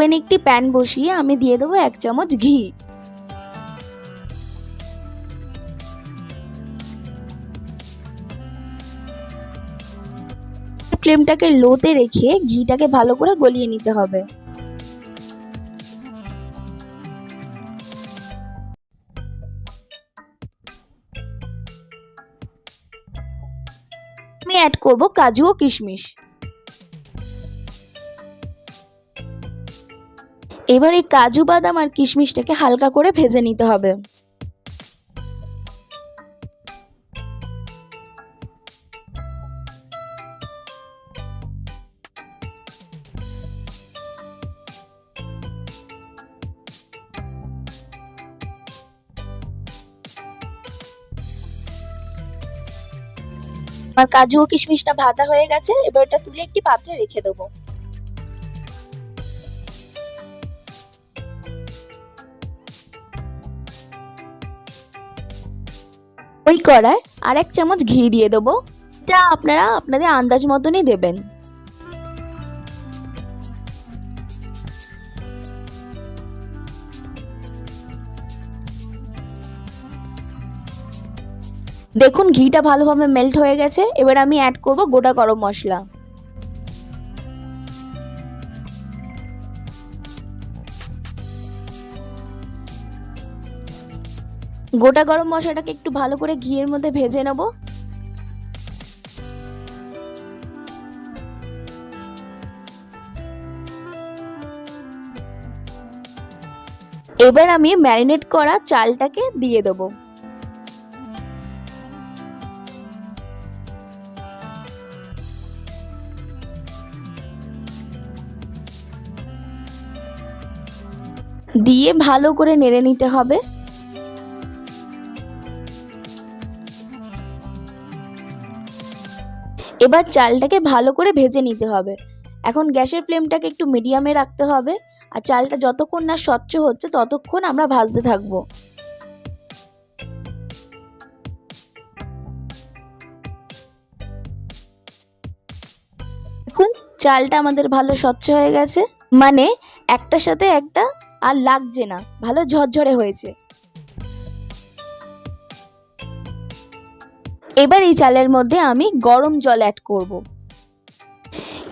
ওভেনে একটি প্যান বসিয়ে আমি দিয়ে দেবো 1 চামচ ঘি। ফ্লেমটাকে লোতে রেখে ঘিটাকে ভালো করে গলিয়ে নিতে হবে। আমি অ্যাড করব কাজু ও কিশমিশ। এবার এই কাজু বাদাম আর কিশমিশটাকে হালকা করে ভেজে নিতে হবে। আর কাজু ও কিশমিশটা ভাজা হয়ে গেছে, এবার এটা তুলে একটি পাত্রে রেখে দেবো। ওই কড়ায় আর 1 চামচ ঘি দিয়ে দেবো। এটা আপনারা আপনাদের আন্দাজ মতনই দেবেন। দেখুন ঘিটা ভালোভাবে মেল্ট হয়ে গেছে। এবার আমি অ্যাড করব গোটা গরম মশলা। গোটা গরম মশলাটাকে একটু ভালো করে ঘিয়ের মধ্যে ভেজে নেব। এবার আমি ম্যারিনেট করা চালটাকে দিয়ে দেবো। দিয়ে ভালো করে নেড়ে নিতে হবে। এবার চালটাকে ভালো করে ভেজে নিতে হবে। এখন গ্যাসের ফ্লেমটাকে একটু মিডিয়ামে রাখতে হবে, আর চালটা যতক্ষণ না স্বচ্ছ হচ্ছে ততক্ষণ আমরা ভাজতে থাকবো। এখন চালটা আমাদের ভালো স্বচ্ছ হয়ে গেছে, মানে একটার সাথে একটা আর লাগছে না, ভালো ঝরঝরে হয়েছে। এবার এই চালের মধ্যে আমি গরম জল অ্যাড করব।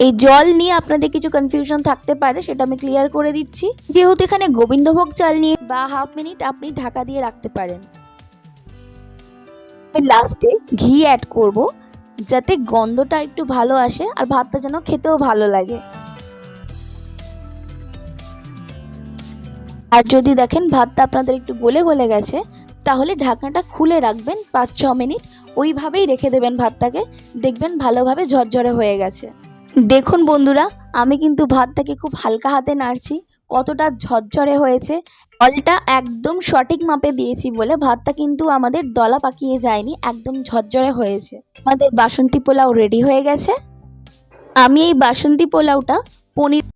এই জল নিয়ে আপনাদের কিছু কনফিউশন থাকতে পারে, সেটা আমি ক্লিয়ার করে দিচ্ছি। যেহেতু এখানে গোবিন্দভোগ চাল নিয়ে বা হাফ মিনিট আপনি ঢাকা দিয়ে রাখতে পারেন। লাস্টে ঘি অ্যাড করব, যাতে গন্ধটা একটু ভালো আসে আর ভাতটা যেন খেতেও ভালো লাগে। আর যদি দেখেন ভাতটা আপনাদের একটু গলে গলে গেছে, তাহলে ঢাকনাটা খুলে রাখবেন 5-6 মিনিট। ওইভাবেই রেখে দেবেন ভাতটাকে, দেখবেন ভালোভাবে ঝরঝরে হয়ে গেছে। দেখুন বন্ধুরা, আমি কিন্তু ভাতটাকে খুব হালকা হাতে নাড়ছি, কতটা ঝরঝরে হয়েছে। জলটা একদম সঠিক মাপে দিয়েছি বলে ভাতটা কিন্তু আমাদের দলা পাকিয়ে যায়নি, একদম ঝরঝরে হয়েছে। আমাদের বাসন্তী পোলাও রেডি হয়ে গেছে। আমি এই বাসন্তী পোলাওটা পনির